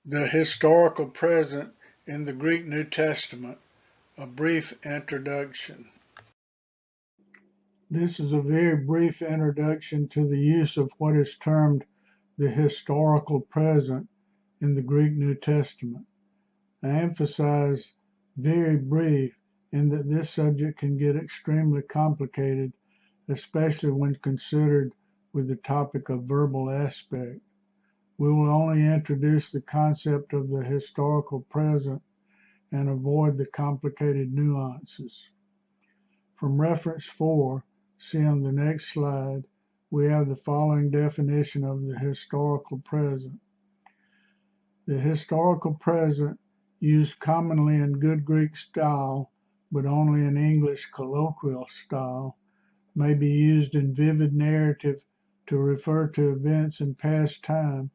The historical present in the Greek New Testament, a brief introduction. This is a very brief introduction to the use of what is termed the historical present in the Greek New Testament. I emphasize very brief in that this subject can get extremely complicated, especially when considered with the topic of verbal aspect. We will only introduce the concept of the historical present and avoid the complicated nuances. From reference 4, see on the next slide, we have the following definition of the historical present. The historical present, used commonly in good Greek style, but only in English colloquial style, may be used in vivid narrative to refer to events in past time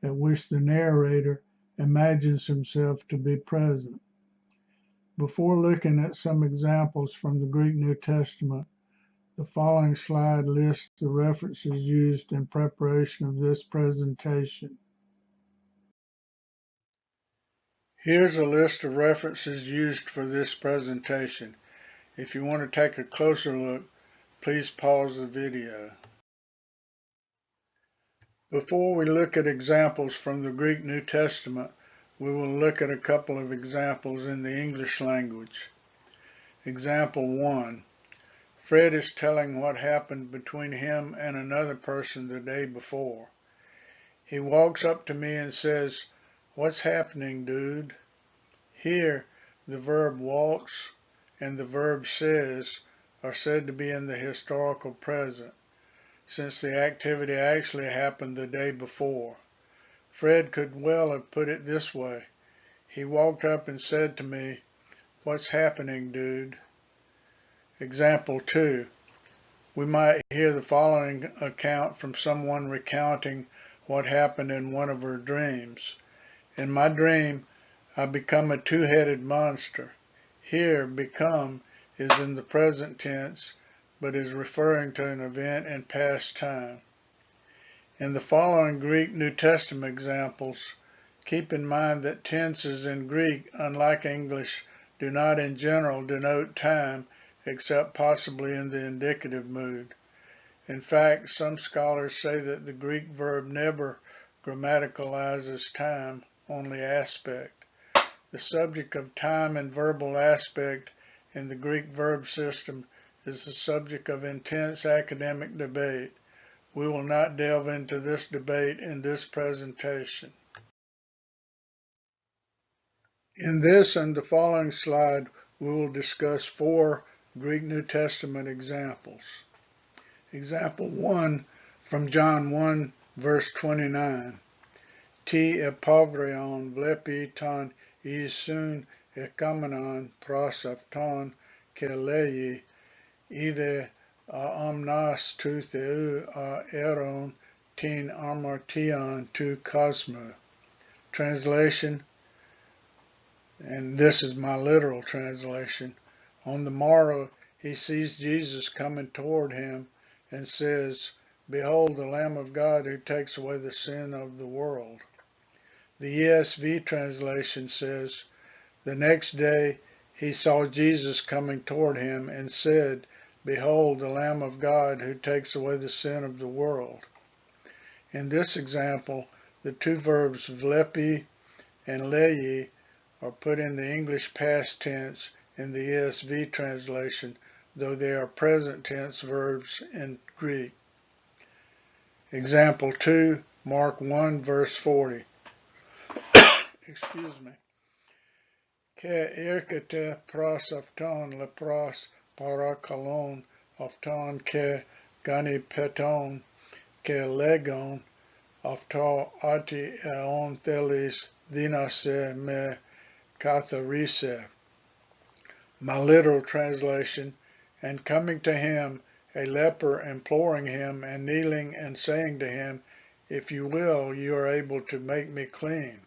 at which the narrator imagines himself to be present. Before looking at some examples from the Greek New Testament, the following slide lists the references used in preparation of this presentation. Here's a list of references used for this presentation. If you want to take a closer look, please pause the video. Before we look at examples from the Greek New Testament, we will look at a couple of examples in the English language. Example 1. Fred is telling what happened between him and another person the day before. He walks up to me and says, "What's happening, dude?" Here, the verb walks and the verb says are said to be in the historical present, since the activity actually happened the day before. Fred could well have put it this way. He walked up and said to me, "What's happening, dude?" Example 2. We might hear the following account from someone recounting what happened in one of her dreams. In my dream, I become a two-headed monster. Here, become is in the present tense, but is referring to an event in past time. In the following Greek New Testament examples, keep in mind that tenses in Greek, unlike English, do not in general denote time, except possibly in the indicative mood. In fact, some scholars say that the Greek verb never grammaticalizes time, only aspect. The subject of time and verbal aspect in the Greek verb system is the subject of intense academic debate. We will not delve into this debate in this presentation. In this and the following slide, we will discuss 4 Greek New Testament examples. Example 1 from John 1 verse 29. Ti epavrion vlepi ton Iesun ekamenon pros avton ke lei ide omnas tu theou eron tin amartion tu cosmo. Translation, and this is my literal translation. On the morrow he sees Jesus coming toward him and says, "Behold the Lamb of God who takes away the sin of the world." The ESV translation says, "The next day he saw Jesus coming toward him and said, 'Behold the Lamb of God who takes away the sin of the world.'" In this example, the two verbs vlepi and lei are put in the English past tense in the ESV translation, though they are present tense verbs in Greek. Example 2, Mark 1 verse 40. Excuse me. Ke irkete pros avton lepros parakalon avton ke gani peton ke legon avto ati eon thelis dinase me katharise. My literal translation, and coming to him, a leper imploring him and kneeling and saying to him, "If you will, you are able to make me clean."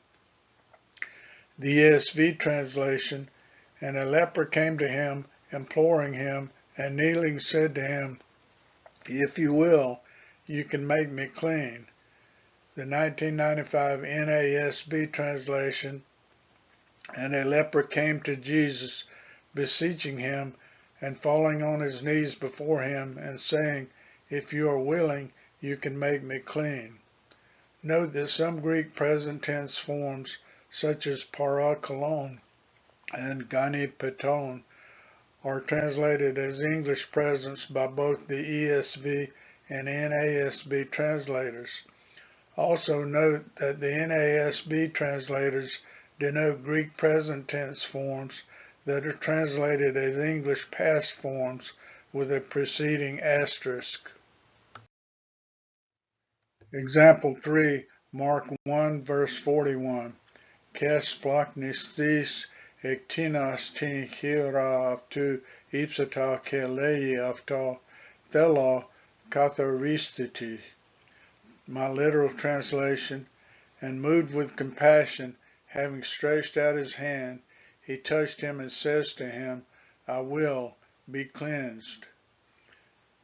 The ESV translation, and a leper came to him, imploring him, and kneeling said to him, "If you will, you can make me clean." The 1995 NASB translation, and a leper came to Jesus, beseeching him, and falling on his knees before him, and saying, "If you are willing, you can make me clean." Note that some Greek present tense forms, such as parakalon and gynepeton, are translated as English presents by both the ESV and NASB translators. Also note that the NASB translators denote Greek present tense forms that are translated as English past forms with a preceding asterisk. Example 3, Mark 1 verse 41. Kes plaknistis ektinas tin hira avtu ipsata ke lei avta thela katharistiti. My literal translation, and moved with compassion, having stretched out his hand, he touched him and says to him, "I will, be cleansed."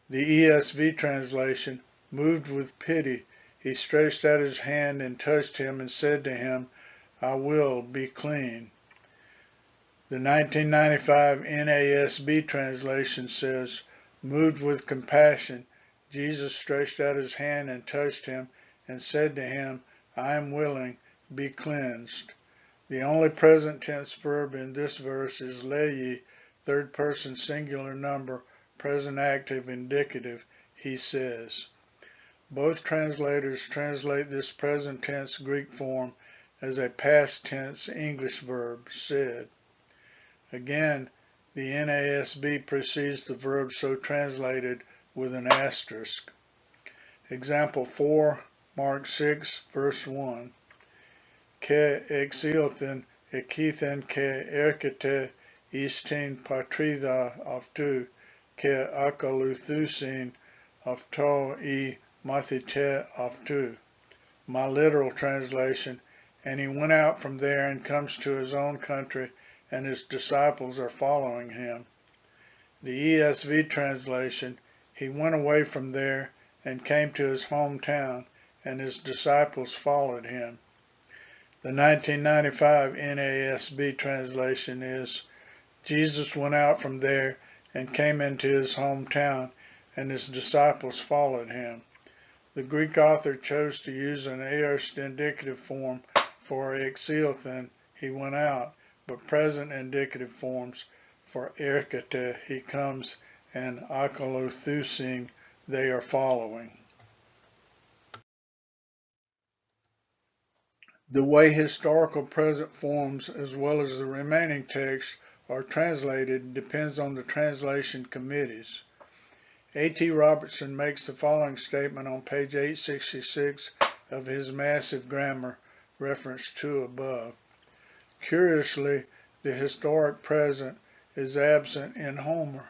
The ESV translation, moved with pity, he stretched out his hand and touched him and said to him, "I will, be clean." The 1995 NASB translation says, moved with compassion, Jesus stretched out his hand and touched him and said to him, "I am willing, be cleansed." The only present tense verb in this verse is lei, third person singular number, present active indicative, he says. Both translators translate this present tense Greek form as a past tense English verb, said. Again, the NASB precedes the verb so translated with an asterisk. Example 4, Mark 6, verse 1. Ke exilthen ekithen ke erkete istin patrida avtu ke akaluthusin avto I mathite avtu. My literal translation, and he went out from there and comes to his own country, and his disciples are following him. The ESV translation, he went away from there and came to his hometown, and his disciples followed him. The 1995 NASB translation is, Jesus went out from there and came into his hometown, and his disciples followed him. The Greek author chose to use an aorist indicative form for exilthen, he went out, but present indicative forms for erkete, he comes, and akalothusin, they are following. The way historical present forms as well as the remaining text are translated depends on the translation committees. A.T. Robertson makes the following statement on page 866 of his massive grammar, referenced to above. Curiously, the historic present is absent in Homer.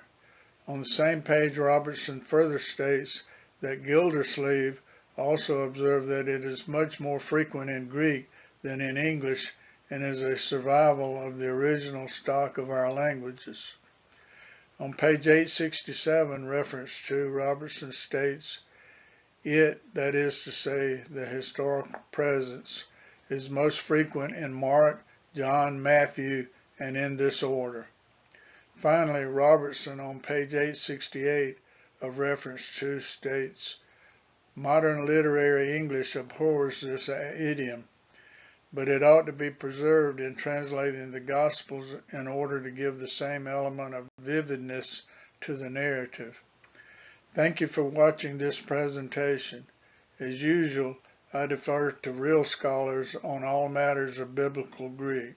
On the same page, Robertson further states that Gildersleeve also observed that it is much more frequent in Greek than in English and is a survival of the original stock of our languages. On page 867, reference to, Robertson states, it, that is to say, the historical presence, is most frequent in Mark, John, Matthew, and in this order. Finally, Robertson on page 868 of reference to states, modern literary English abhors this idiom, but it ought to be preserved in translating the Gospels in order to give the same element of vividness to the narrative. Thank you for watching this presentation. As usual, I defer to real scholars on all matters of biblical Greek.